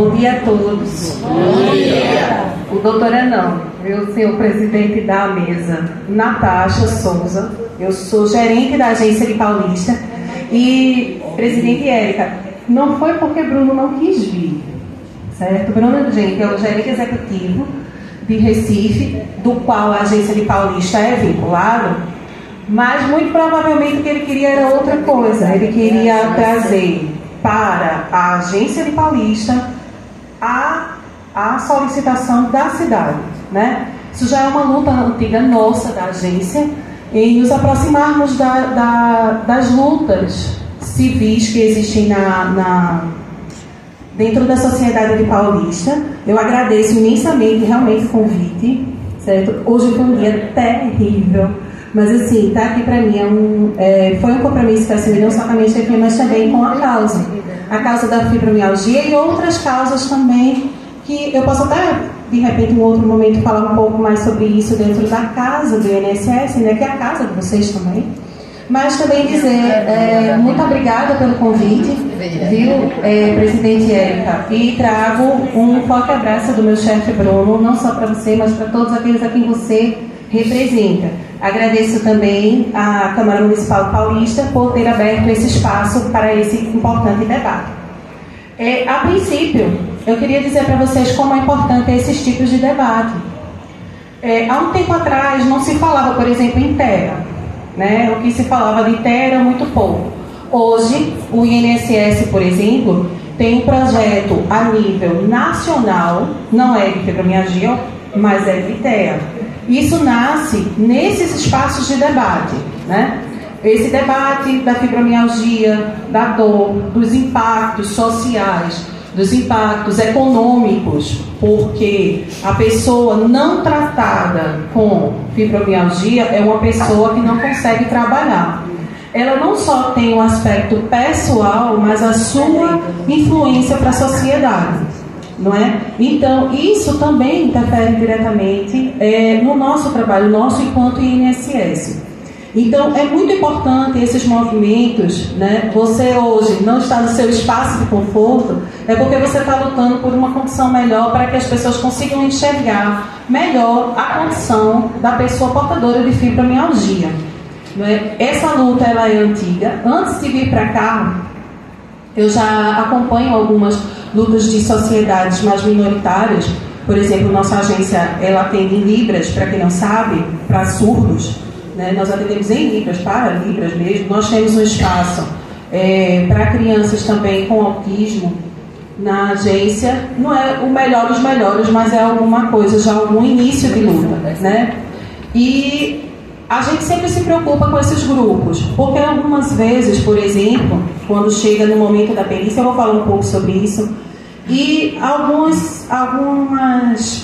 Bom dia a todos. Bom dia. O doutora não, eu sou o presidente da mesa, Natasha Souza. Eu sou gerente da agência de Paulista. E, presidente Érica, não foi porque Bruno não quis vir, certo? Bruno, gente, é o gerente executivo de Recife, do qual a agência de Paulista é vinculado, mas muito provavelmente o que ele queria era outra coisa. Ele queria trazer para a agência de Paulista a solicitação da cidade, né? Isso já é uma luta antiga nossa da agência em nos aproximarmos das lutas civis que existem dentro da sociedade de Paulista. Eu agradeço imensamente realmente o convite, certo? Hoje foi um dia terrível, mas assim, tá aqui para mim foi um compromisso que eu assumi não só com a minha chefia, mas também com a causa da fibromialgia e outras causas também, que eu posso até, de repente, em um outro momento, falar um pouco mais sobre isso dentro da casa do INSS, né, que é a casa de vocês também. Mas também dizer muito obrigada pelo convite, viu, presidente Érica, e trago um forte abraço do meu chefe Bruno, não só para você, mas para todos aqueles a quem você representa. Agradeço também à Câmara Municipal Paulista por ter aberto esse espaço para esse importante debate. A princípio, eu queria dizer para vocês como é importante esses tipos de debate. Há um tempo atrás não se falava, por exemplo, em terra, né? O que se falava de terra era muito pouco. Hoje, o INSS, por exemplo, tem um projeto a nível nacional, não é de fibromialgia, mas é de terra. Isso nasce nesses espaços de debate, né? Esse debate da fibromialgia, da dor, dos impactos sociais, dos impactos econômicos, porque a pessoa não tratada com fibromialgia é uma pessoa que não consegue trabalhar. Ela não só tem o aspecto pessoal, mas a sua influência para a sociedade, não é? Então, isso também interfere diretamente no nosso trabalho, nosso enquanto INSS. Então, é muito importante esses movimentos, né? Você hoje não está no seu espaço de conforto, é porque você está lutando por uma condição melhor para que as pessoas consigam enxergar melhor a condição da pessoa portadora de fibromialgia. Não é? Essa luta ela é antiga. Antes de vir para cá, eu já acompanho algumas lutas de sociedades mais minoritárias. Por exemplo, nossa agência ela atende em Libras, para quem não sabe, para surdos. Né? Nós atendemos em Libras, para Libras mesmo. Nós temos um espaço para crianças também com autismo na agência. Não é o melhor dos melhores, mas é alguma coisa, já algum início de luta, né? E a gente sempre se preocupa com esses grupos, porque algumas vezes, por exemplo, quando chega no momento da perícia, eu vou falar um pouco sobre isso, e algumas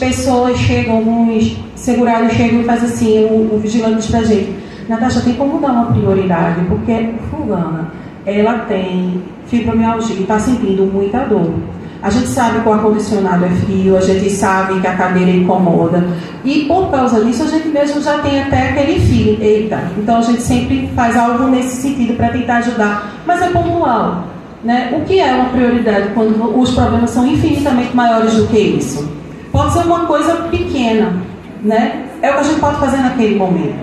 pessoas chegam, alguns segurados chegam e fazem assim, o vigilante diz pra gente: Natasha, tem como dar uma prioridade, porque fulana, ela tem fibromialgia e está sentindo muita dor. A gente sabe que o ar-condicionado é frio, a gente sabe que a cadeira incomoda, e por causa disso a gente mesmo já tem até aquele feeling, eita, então a gente sempre faz algo nesse sentido para tentar ajudar, mas é pontual, né? O que é uma prioridade quando os problemas são infinitamente maiores do que isso? Pode ser uma coisa pequena, né? É o que a gente pode fazer naquele momento,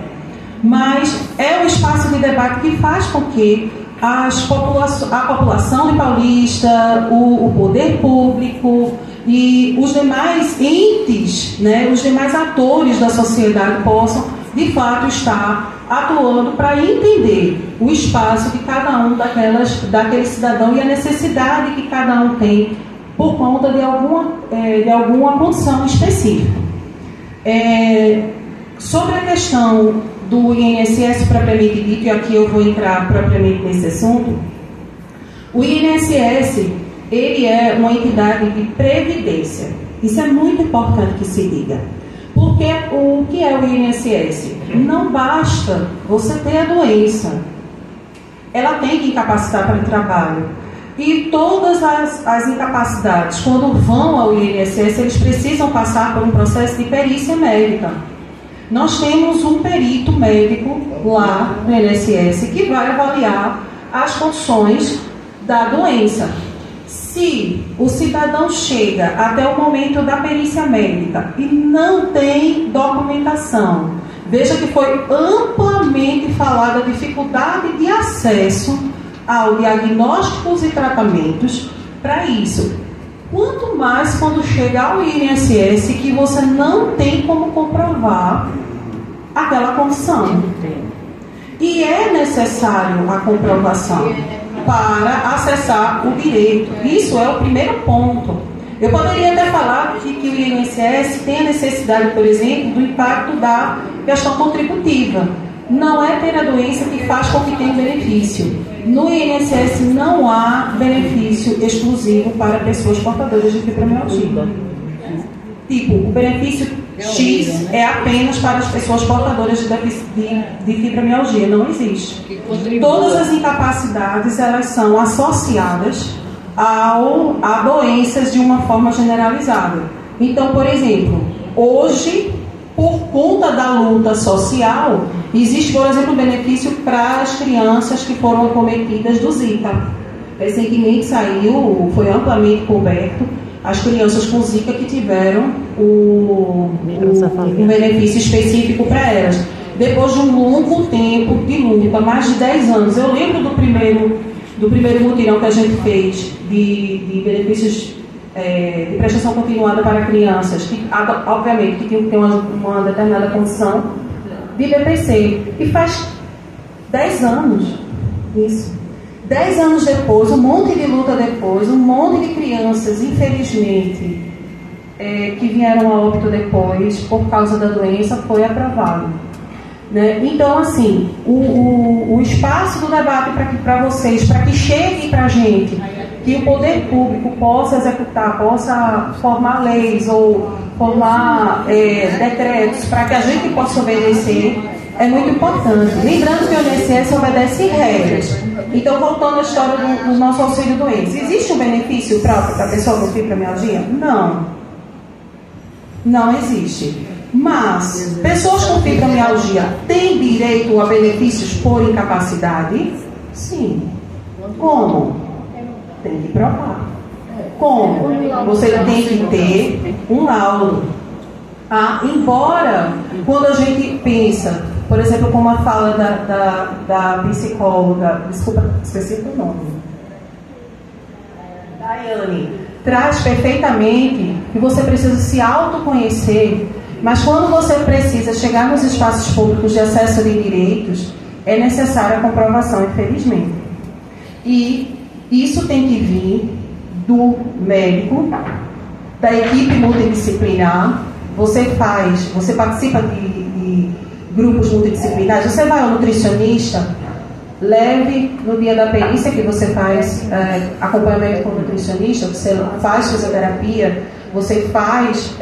mas é o espaço de debate que faz com que a população de Paulista, o poder público e os demais entes, né, os demais atores da sociedade possam, de fato, estar atuando para entender o espaço de cada um daquele cidadão e a necessidade que cada um tem por conta de alguma condição específica. Sobre a questão do INSS propriamente dito, e aqui eu vou entrar propriamente nesse assunto, o INSS, ele é uma entidade de previdência. Isso é muito importante que se diga. Porque o que é o INSS? Não basta você ter a doença. Ela tem que incapacitar para o trabalho. E todas as incapacidades, quando vão ao INSS, eles precisam passar por um processo de perícia médica. Nós temos um perito médico lá no INSS que vai avaliar as condições da doença. Se o cidadão chega até o momento da perícia médica e não tem documentação, veja que foi amplamente falada a dificuldade de acesso ao diagnósticos e tratamentos para isso. Quanto mais quando chega ao INSS que você não tem como comprovar aquela condição. E é necessário a comprovação para acessar o direito. Isso é o primeiro ponto. Eu poderia até falar que o INSS tem a necessidade, por exemplo, do impacto da questão contributiva. Não é ter a doença que faz com que tenha benefício. No INSS não há benefício exclusivo para pessoas portadoras de fibromialgia. Tipo, o benefício X é apenas para as pessoas portadoras de fibromialgia. Não existe. Todas as incapacidades, elas são associadas a doenças de uma forma generalizada. Então, por exemplo, hoje, por conta da luta social, existe, por exemplo, um benefício para as crianças que foram acometidas do Zika. Recentemente saiu, foi amplamente coberto, as crianças com Zika que tiveram um benefício específico para elas. Depois de um longo tempo de luta, mais de 10 anos, eu lembro do primeiro mutirão que a gente fez de benefícios de prestação continuada para crianças, que obviamente que tinham que ter uma determinada condição de BPC. E faz 10 anos isso. 10 anos depois, um monte de luta depois, um monte de crianças, infelizmente, que vieram a óbito depois, por causa da doença, foi aprovado. Né? Então, assim, o espaço do debate para vocês, para que chegue para a gente, que o poder público possa executar, possa formar leis ou formar decretos para que a gente possa obedecer, é muito importante. Lembrando que o INSS obedece regras. Então, voltando à história do nosso auxílio doença, existe um benefício próprio para a pessoa com fibromialgia? Não. Não existe. Mas, pessoas com fibromialgia têm direito a benefícios por incapacidade? Sim. Como? Tem que provar. Como? Você tem que ter um laudo. Embora, quando a gente pensa, por exemplo, como a fala da psicóloga, desculpa, esqueci o nome, Daiane, traz perfeitamente que você precisa se autoconhecer, mas quando você precisa chegar nos espaços públicos de acesso de direitos, é necessária a comprovação, infelizmente. E isso tem que vir do médico, da equipe multidisciplinar. Você participa de grupos multidisciplinares, você vai ao nutricionista, leve no dia da perícia que você faz acompanhamento com o nutricionista, você faz fisioterapia, você faz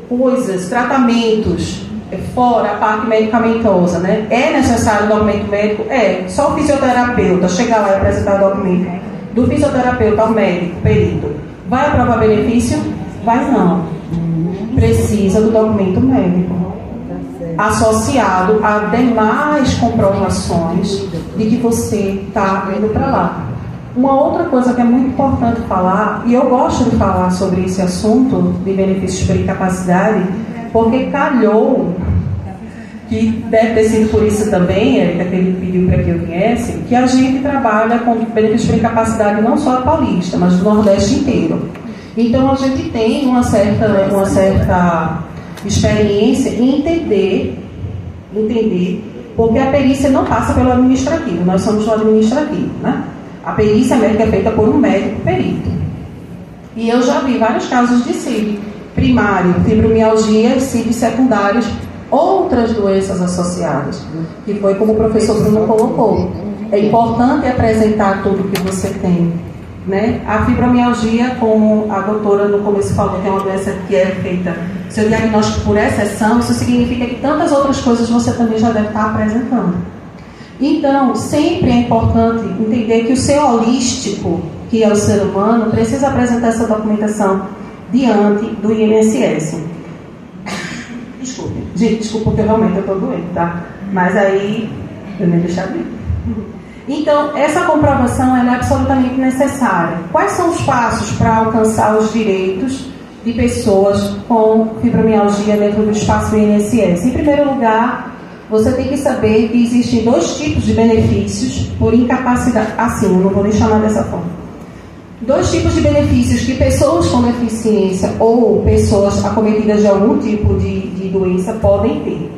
coisas, tratamentos fora a parte medicamentosa, né? É necessário o documento médico? Só o fisioterapeuta chegar lá e apresentar o documento do fisioterapeuta ao médico, perito, vai aprovar benefício? Vai não. Precisa do documento médico associado a demais comprovações de que você está indo para lá. Uma outra coisa que é muito importante falar, e eu gosto de falar sobre esse assunto de benefícios por incapacidade, porque calhou, que deve ter sido por isso também, Érica, que ele pediu para que eu viesse, que a gente trabalha com benefícios por incapacidade não só a paulista, mas do Nordeste inteiro. Então a gente tem uma certa experiência em entender, porque a perícia não passa pelo administrativo, nós somos do administrativo, né? A perícia médica é feita por um médico perito. E eu já vi vários casos de CID primário, fibromialgia, CID secundários, outras doenças associadas, que foi como o professor Bruno colocou. É importante apresentar tudo que você tem, né? A fibromialgia, como a doutora no começo falou, que é uma doença que é feita seu diagnóstico por exceção, isso significa que tantas outras coisas você também já deve estar apresentando. Então, sempre é importante entender que o ser holístico, que é o ser humano, precisa apresentar essa documentação diante do INSS. Desculpe, gente, desculpa porque realmente eu estou doente, tá? Mas aí, eu nem deixar de ir. Então, essa comprovação ela é absolutamente necessária. Quais são os passos para alcançar os direitos de pessoas com fibromialgia dentro do espaço do INSS? Em primeiro lugar, você tem que saber que existem 2 tipos de benefícios por incapacidade. Assim, eu não vou nem chamar dessa forma. 2 tipos de benefícios que pessoas com deficiência ou pessoas acometidas de algum tipo de doença podem ter.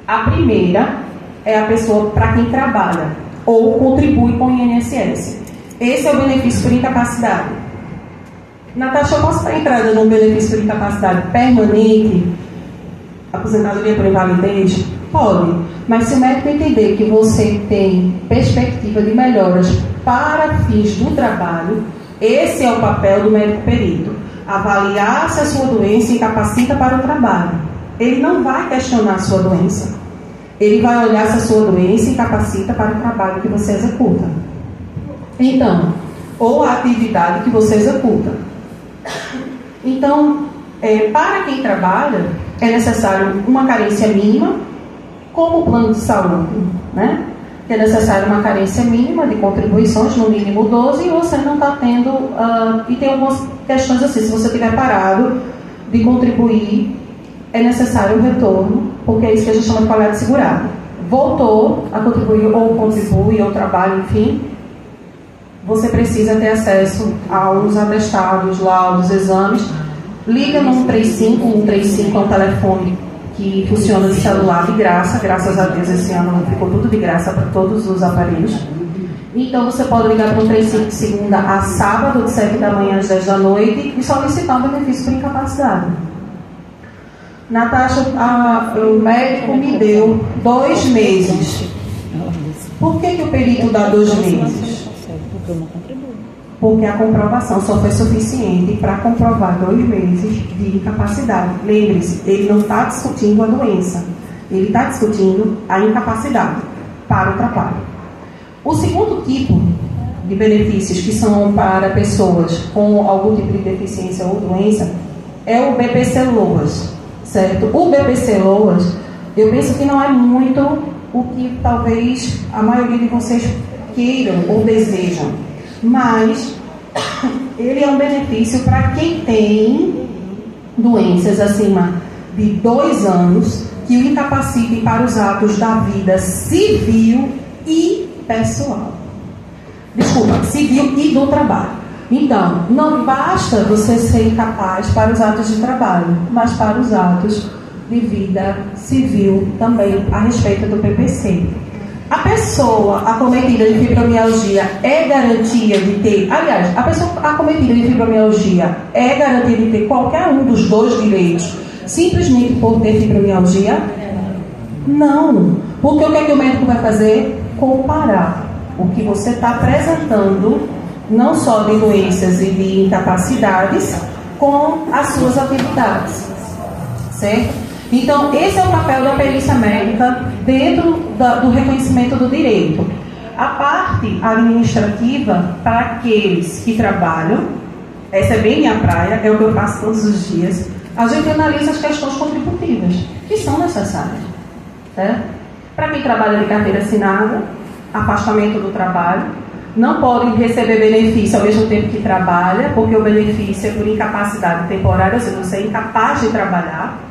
A primeira é a pessoa para quem trabalha ou contribui com o INSS. Esse é o benefício por incapacidade. Natasha, eu posso dar entrada no benefício por incapacidade permanente, aposentadoria por invalidez? Pode. Mas se o médico entender que você tem perspectiva de melhoras para fins do trabalho, esse é o papel do médico perito. Avaliar se a sua doença incapacita para o trabalho. Ele não vai questionar a sua doença. Ele vai olhar se a sua doença incapacita para o trabalho que você executa. Então, ou a atividade que você executa. Então, para quem trabalha, é necessário uma carência mínima, como o plano de saúde, né? É necessário uma carência mínima de contribuições, no mínimo 12, e você não está tendo... e tem algumas questões assim, se você tiver parado de contribuir, é necessário o retorno, porque é isso que a gente chama de qualidade segurada. Voltou a contribuir, ou contribui, ou trabalha, enfim, você precisa ter acesso aos atestados, laudos, exames. Liga no 135, 135 é um telefone que funciona de celular de graça, graças a Deus esse ano ficou tudo de graça para todos os aparelhos. Então você pode ligar para o 135 de segunda a sábado, de 7 da manhã às 10 da noite, e solicitar um benefício por incapacidade. Natasha, o médico me deu 2 meses. Por que o perito dá 2 meses? Porque a comprovação só foi suficiente para comprovar 2 meses de incapacidade. Lembre-se, ele não está discutindo a doença, ele está discutindo a incapacidade para o trabalho. O segundo tipo de benefícios que são para pessoas com algum tipo de deficiência ou doença é o BPC-LOAS, certo? O BPC-LOAS, eu penso que não é muito o que talvez a maioria de vocês queiram ou desejam, mas ele é um benefício para quem tem doenças acima de 2 anos que o incapacitem para os atos da vida civil e pessoal. Desculpa, civil e do trabalho. Então, não basta você ser incapaz para os atos de trabalho, mas para os atos de vida civil também, a respeito do PPC. A pessoa acometida de fibromialgia é garantia de ter... Aliás, a pessoa acometida de fibromialgia é garantia de ter qualquer um dos 2 direitos simplesmente por ter fibromialgia? Não. Porque o que é que o médico vai fazer? Comparar o que você está apresentando, não só de doenças e de incapacidades, com as suas atividades. Certo? Então, esse é o papel da perícia médica dentro do reconhecimento do direito. A parte administrativa, para aqueles que trabalham, essa é bem minha praia, é o que eu faço todos os dias, a gente analisa as questões contributivas, que são necessárias. Certo? Para quem trabalha de carteira assinada, afastamento do trabalho, não pode receber benefício ao mesmo tempo que trabalha, porque o benefício é por incapacidade temporária, ou seja, você é incapaz de trabalhar.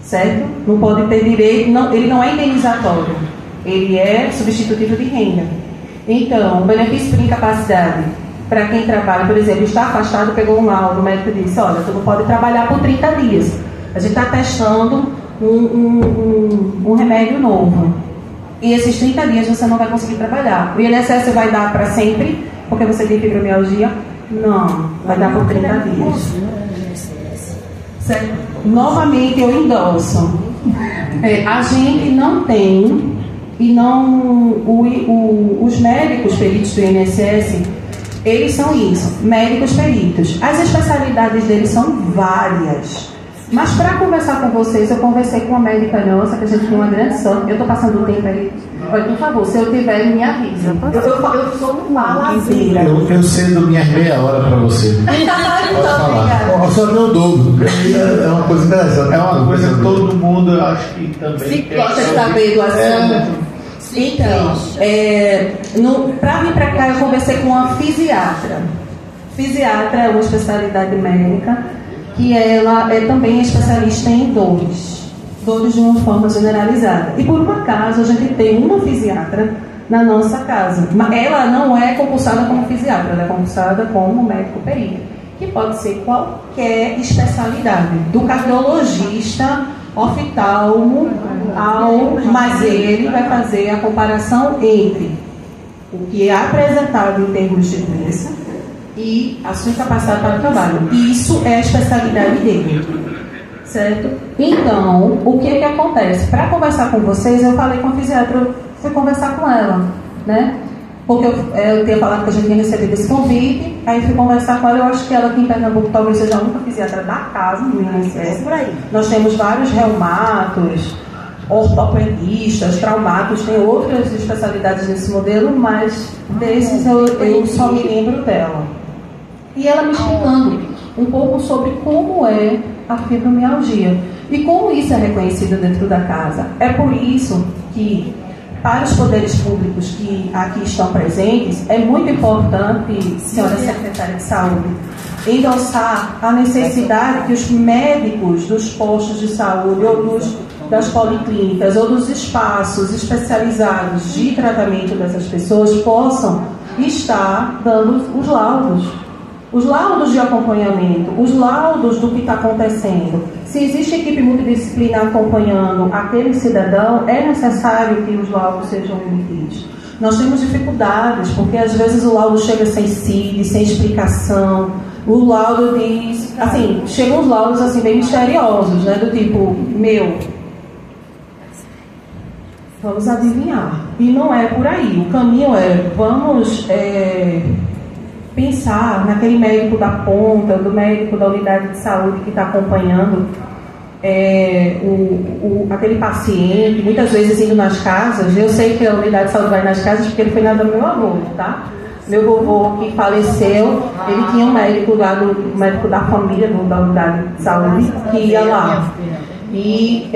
Certo? Não pode ter direito, não, ele não é indenizatório, ele é substitutivo de renda. Então, o benefício por incapacidade, para quem trabalha, por exemplo, está afastado, pegou um laudo, o médico disse, olha, tu não pode trabalhar por 30 dias. A gente está testando um remédio novo. E esses 30 dias você não vai conseguir trabalhar. O INSS vai dar para sempre, porque você tem fibromialgia? Não, vai dar por 30 dias. Certo? Novamente eu endosso. A gente não tem, e não os médicos peritos do INSS, eles são isso, médicos peritos. As especialidades deles são várias. Mas para conversar com vocês, eu conversei com uma médica nossa, que a gente tem uma grande sorte. Eu estou passando o tempo aí. Olha, por favor, se eu tiver, me avisa. Eu sou uma faladeira. Eu cedo minhas meia hora para você. Então, obrigada. Só deu dobro. É uma coisa interessante. É uma coisa que todo mundo, eu acho que também gosta de saber do assunto. Então, para vir para cá, eu conversei com uma fisiatra. Fisiatra é uma especialidade médica que ela é também especialista em dores de uma forma generalizada. E por um acaso a gente tem uma fisiatra na nossa casa. Ela não é concursada como fisiatra, ela é concursada como médico perito, que pode ser qualquer especialidade, do cardiologista, oftalmo, mas ele vai fazer a comparação entre o que é apresentado em termos de doença e a sua capacidade para o trabalho. Isso é a especialidade dele, certo? Então, o que acontece? Para conversar com vocês, eu falei com a fisiatra, eu fui conversar com ela, né? Porque eu tinha falado que a gente tinha recebido esse convite, aí fui conversar com ela. Eu acho que ela aqui em Pernambuco talvez seja a única fisiatra da casa, no INSS. Nós temos vários reumatos, ortopedistas, traumatos, tem outras especialidades nesse modelo, mas desses eu só me lembro dela. E ela me explicando um pouco sobre como é a fibromialgia e como isso é reconhecido dentro da casa. É por isso que, para os poderes públicos que aqui estão presentes, é muito importante, senhora secretária de saúde, endossar a necessidade que os médicos dos postos de saúde ou das policlínicas ou dos espaços especializados de tratamento dessas pessoas possam estar dando os laudos de acompanhamento, os laudos do que está acontecendo. Se existe equipe multidisciplinar acompanhando aquele cidadão, é necessário que os laudos sejam emitidos. Nós temos dificuldades, porque às vezes o laudo chega sem CID, sem explicação. O laudo diz, assim, chegam os laudos assim, bem misteriosos, né? Do tipo, vamos adivinhar. E não é por aí. O caminho vamos pensar naquele médico da ponta, do médico da unidade de saúde que está acompanhando aquele paciente, muitas vezes indo nas casas. Eu sei que a unidade de saúde vai nas casas porque ele foi na do meu avô, tá? Meu vovô que faleceu, ele tinha um médico lá, o médico da família, da unidade de saúde, que ia lá. E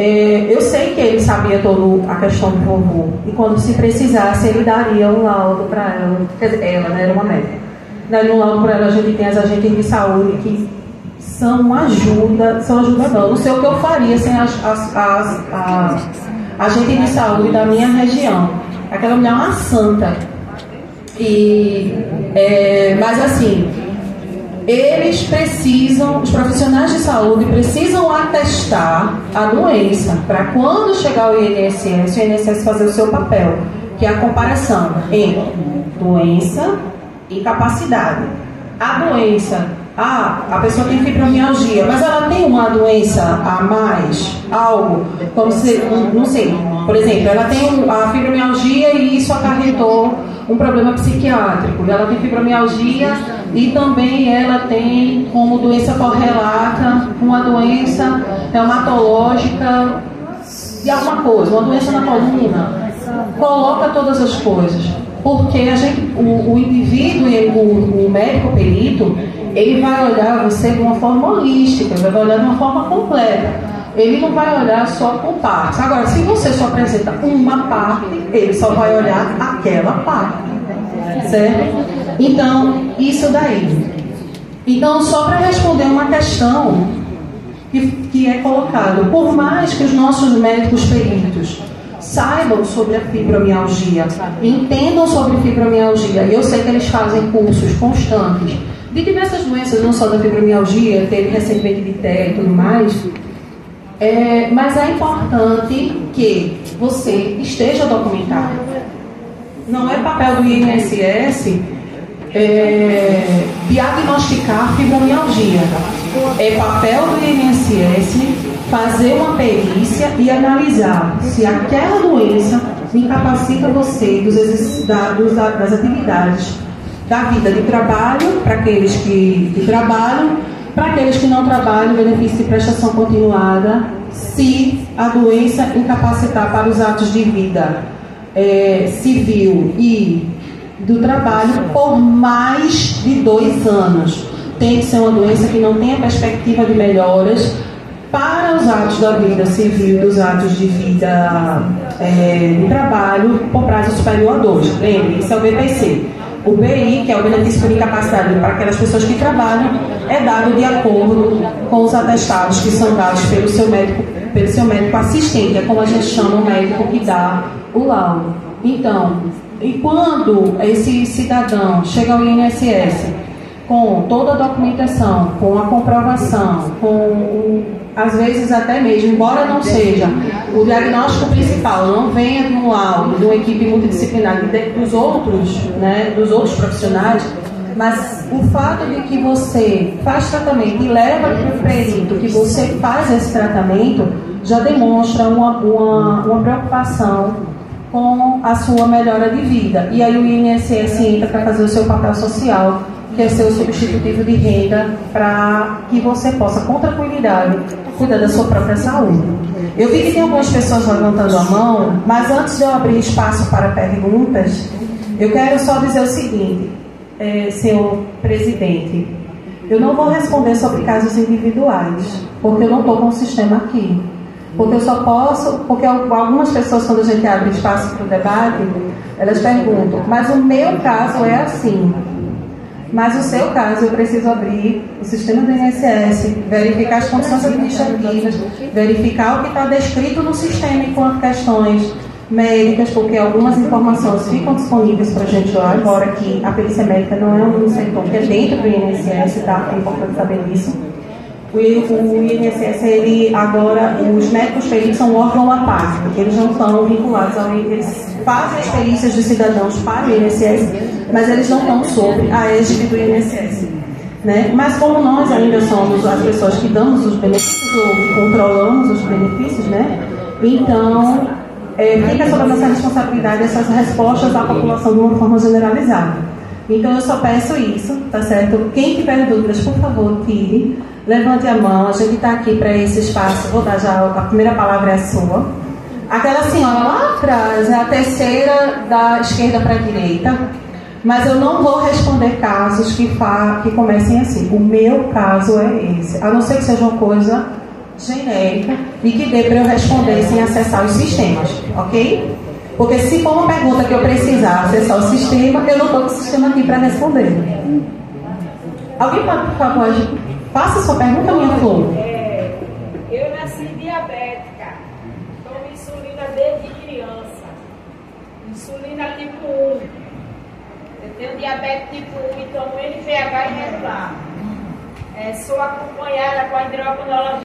eu sei que ele sabia toda a questão do vovô. E quando se precisasse, ele daria um laudo para ela. Quer dizer, ela, né, era uma médica. No laudo para ela, a gente tem as agentes de saúde que são ajuda não. Não sei o que eu faria sem as agentes de saúde da minha região. Aquela mulher é uma santa. Mas assim, eles precisam, os profissionais de saúde precisam atestar a doença para quando chegar o INSS fazer o seu papel, que é a comparação entre doença e capacidade. A doença, a pessoa tem fibromialgia, mas ela tem uma doença a mais, algo, como se, não sei, por exemplo, ela tem a fibromialgia e isso acarretou um problema psiquiátrico. Ela tem fibromialgia e também ela tem como doença correlata uma doença reumatológica de alguma coisa, uma doença na coluna. Coloca todas as coisas, porque o indivíduo, o médico perito, ele vai olhar você de uma forma holística, ele vai olhar de uma forma completa. Ele não vai olhar só com partes. Agora, se você só apresenta uma parte, ele só vai olhar aquela parte. Certo? Então, isso daí. Então, só para responder uma questão que é colocada, por mais que os nossos médicos peritos saibam sobre a fibromialgia, entendam sobre fibromialgia, e eu sei que eles fazem cursos constantes de diversas doenças, não só da fibromialgia, teve recentemente de TEA e tudo mais. Mas é importante que você esteja documentado. Não é papel do INSS diagnosticar fibromialgia. É papel do INSS fazer uma perícia e analisar se aquela doença incapacita você das atividades da vida de trabalho, para aqueles que trabalham, para aqueles que não trabalham, benefício de prestação continuada, se a doença incapacitar para os atos de vida civil e do trabalho por mais de 2 anos. Tem que ser uma doença que não tenha perspectiva de melhoras para os atos da vida civil e dos atos de vida de trabalho por prazo superior a 2. Lembre, isso é o BPC. O BI, que é o benefício por incapacidade para aquelas pessoas que trabalham, é dado de acordo com os atestados que são dados pelo seu médico assistente, é como a gente chama o médico que dá o laudo. Então, e quando esse cidadão chega ao INSS com toda a documentação, com a comprovação, às vezes até mesmo, embora não seja o diagnóstico principal, não venha de um laudo, de uma equipe multidisciplinar dos outros profissionais, mas o fato de que você faz tratamento e leva para o perito que você faz esse tratamento já demonstra uma preocupação com a sua melhora de vida. E aí o INSS entra para fazer o seu papel social, que é ser o substitutivo de renda, para que você possa, com tranquilidade, cuidar da sua própria saúde. Eu vi que tem algumas pessoas levantando a mão, mas antes de eu abrir espaço para perguntas, eu quero só dizer o seguinte, senhor presidente, eu não vou responder sobre casos individuais, porque eu não estou com o sistema aqui. Porque eu só posso, porque algumas pessoas, quando a gente abre espaço para o debate, elas perguntam, mas o meu caso é assim. Mas o seu caso, eu preciso abrir o sistema do INSS, verificar as condições administrativas, verificar o que está descrito no sistema enquanto questões médicas, porque algumas informações ficam disponíveis para a gente lá, embora que a perícia médica não é um setor que é dentro do INSS, tá? É importante saber disso. O INSS, agora, os médicos peritos são um órgão à parte, eles não estão vinculados ao INSS, eles fazem as perícias de cidadãos para o INSS, mas eles não estão sob a égide do INSS. Né? Mas como nós ainda somos as pessoas que damos os benefícios ou que controlamos os benefícios, né? Então, fica sob a nossa responsabilidade essas respostas à população de uma forma generalizada. Então, eu só peço isso, tá certo? Quem tiver dúvidas, por favor, tire. Levante a mão, a gente está aqui para esse espaço. Vou dar já, a primeira palavra é a sua. Aquela senhora lá atrás é a terceira da esquerda para a direita, mas eu não vou responder casos que comecem assim. O meu caso é esse, a não ser que seja uma coisa genérica e que dê para eu responder sem acessar os sistemas, ok? Porque se for uma pergunta que eu precisar acessar o sistema, eu não estou com o sistema aqui para responder. Alguém pode, por favor, faça sua pergunta, minha flor. Eu nasci diabética. Tomo insulina desde criança. Insulina tipo 1. Eu tenho diabetes tipo 1 e tomo NPH irregular. Sou acompanhada com a endocrinologista.